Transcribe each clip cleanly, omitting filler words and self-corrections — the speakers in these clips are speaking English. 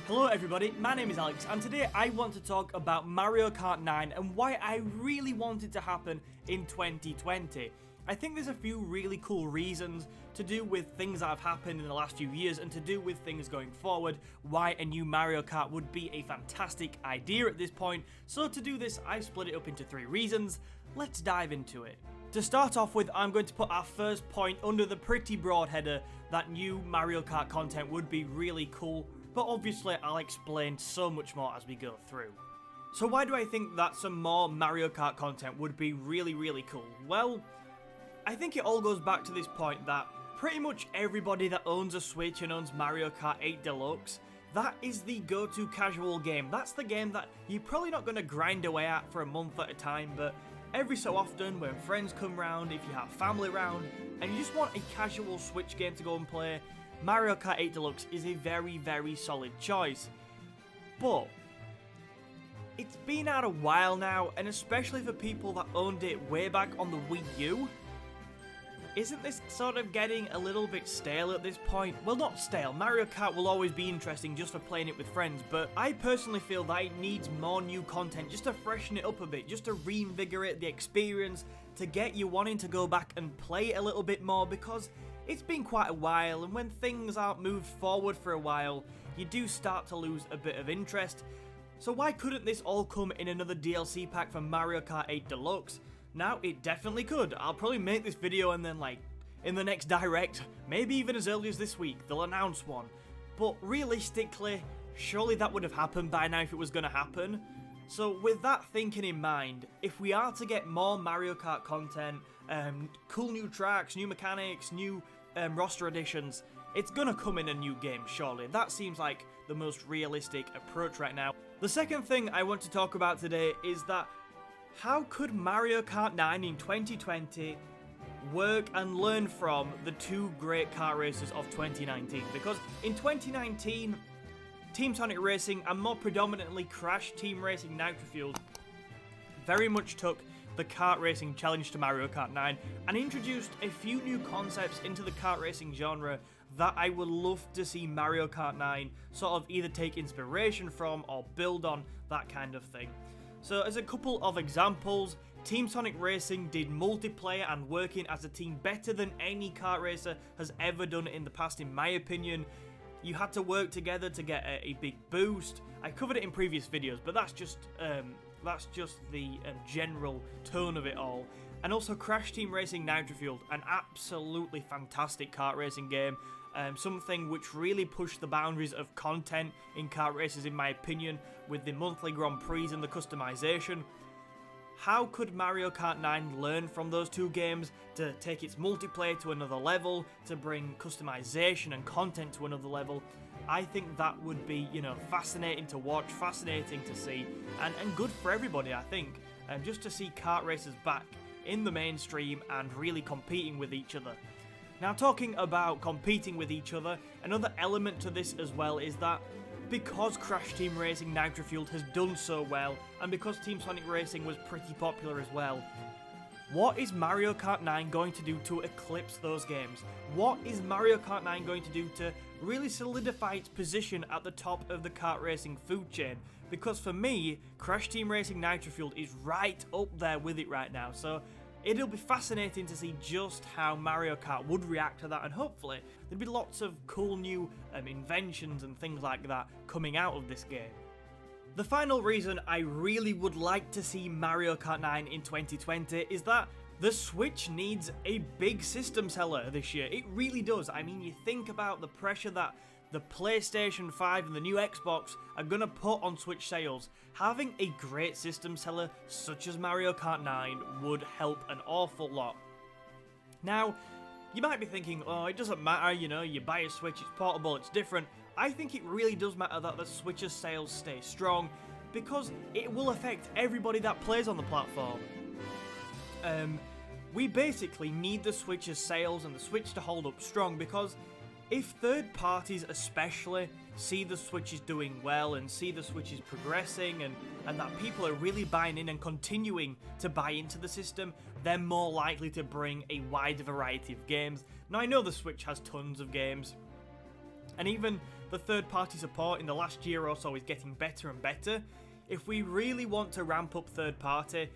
Hello everybody, my name is Alex and today I want to talk about Mario Kart 9 and why I really want it to happen in 2020. I think there's a few really cool reasons to do with things that have happened in the last few years and to do with things going forward, why a new Mario Kart would be a fantastic idea at this point. So to do this, I split it up into 3 reasons. Let's dive into it. To start off with, I'm going to put our first point under the pretty broad header that new Mario Kart content would be really cool, but obviously I'll explain so much more as we go through. So why do I think that some more Mario Kart content would be really cool? Well, I think it all goes back to this point that pretty much everybody that owns a Switch and owns Mario Kart 8 Deluxe, that is the go-to casual game. That's the game that you're probably not going to grind away at for a month at a time, but every so often when friends come round, if you have family round, and you just want a casual Switch game to go and play, Mario Kart 8 Deluxe is a very solid choice. But it's been out a while now, and especially for people that owned it way back on the Wii U, isn't this sort of getting a little bit stale at this point? Well, not stale. Mario Kart will always be interesting just for playing it with friends, but I personally feel that it needs more new content just to freshen it up a bit, just to reinvigorate the experience, to get you wanting to go back and play a little bit more, because it's been quite a while, and when things aren't moved forward for a while, you do start to lose a bit of interest. So why couldn't this all come in another DLC pack for Mario Kart 8 Deluxe? Now, it definitely could. I'll probably make this video and then, like, in the next Direct, maybe even as early as this week, they'll announce one. But realistically, surely that would have happened by now if it was going to happen. So with that thinking in mind, if we are to get more Mario Kart content, cool new tracks, new mechanics, new roster additions, it's gonna come in a new game, surely. That seems like the most realistic approach right now. The second thing I want to talk about today is that how could Mario Kart 9 in 2020 work and learn from the 2 great kart races of 2019? Because in 2019, Team Sonic Racing and more predominantly Crash Team Racing Nitro Fueled very much took the kart racing challenge to Mario Kart 9 and introduced a few new concepts into the kart racing genre that I would love to see Mario Kart 9 sort of either take inspiration from or build on, that kind of thing. So as a couple of examples, Team Sonic Racing did multiplayer and working as a team better than any kart racer has ever done in the past, in my opinion. You had to work together to get a big boost. I covered it in previous videos, but that's just the general tone of it all. And also Crash Team Racing Nitro Fueled, an absolutely fantastic kart racing game. Something which really pushed the boundaries of content in kart races, in my opinion, with the monthly Grand Prix and the customization. How could Mario Kart 9 learn from those 2 games to take its multiplayer to another level, to bring customization and content to another level? I think that would be, fascinating to watch, fascinating to see, and good for everybody, I think. Just to see kart racers back in the mainstream and really competing with each other. Now, talking about competing with each other, another element to this as well is that because Crash Team Racing Nitro Fueled has done so well, and because Team Sonic Racing was pretty popular as well, what is Mario Kart 9 going to do to eclipse those games? What is Mario Kart 9 going to do to really solidify its position at the top of the kart racing food chain? Because for me, Crash Team Racing Nitro Fueled is right up there with it right now, so it'll be fascinating to see just how Mario Kart would react to that, and hopefully there'd be lots of cool new inventions and things like that coming out of this game. The final reason I really would like to see Mario Kart 9 in 2020 is that the Switch needs a big system seller this year. It really does. I mean, you think about the pressure that the PlayStation 5 and the new Xbox are going to put on Switch sales. Having a great system seller such as Mario Kart 9 would help an awful lot. Now, you might be thinking, oh, it doesn't matter, you buy a Switch, it's portable, it's different. I think it really does matter that the Switch's sales stay strong, because it will affect everybody that plays on the platform. We basically need the Switch's sales and the Switch to hold up strong, because if third parties especially see the Switch is doing well and see the Switch is progressing and that people are really buying in and continuing to buy into the system, they're more likely to bring a wide variety of games. Now, I know the Switch has tons of games, and even the third-party support in the last year or so is getting better and better. If we really want to ramp up third-party,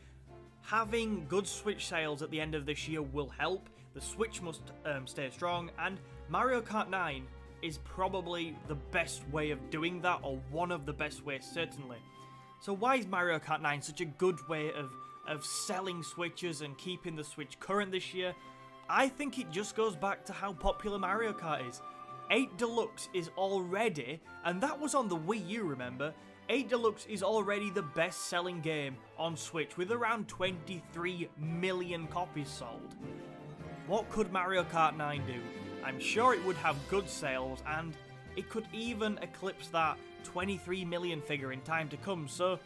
having good Switch sales at the end of this year will help. The Switch must stay strong, and Mario Kart 9 is probably the best way of doing that, or one of the best ways certainly. So why is Mario Kart 9 such a good way of selling Switches and keeping the Switch current this year? I think it just goes back to how popular Mario Kart is. 8 Deluxe is already, and that was on the Wii U, remember? 8 Deluxe is already the best selling game on Switch with around 23 million copies sold. What could Mario Kart 9 do? I'm sure it would have good sales, and it could even eclipse that 23 million figure in time to come, so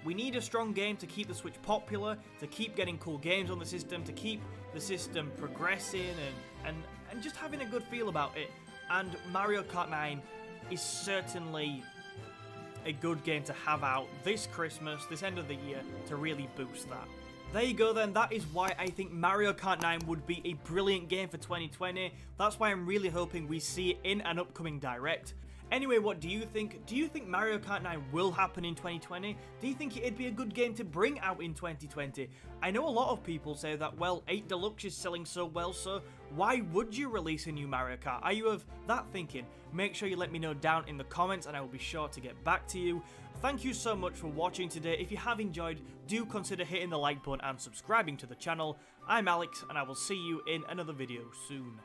we need a strong game to keep the Switch popular, to keep getting cool games on the system, to keep the system progressing and just having a good feel about it. And Mario Kart 9 is certainly a good game to have out this Christmas, this end of the year, to really boost that. There you go then, that is why I think Mario Kart 9 would be a brilliant game for 2020. That's why I'm really hoping we see it in an upcoming Direct. Anyway, what do you think? Do you think Mario Kart 9 will happen in 2020? Do you think it'd be a good game to bring out in 2020? I know a lot of people say that, well, 8 Deluxe is selling so well, so why would you release a new Mario Kart? Are you of that thinking? Make sure you let me know down in the comments and I will be sure to get back to you. Thank you so much for watching today. If you have enjoyed, do consider hitting the like button and subscribing to the channel. I'm Alex and I will see you in another video soon.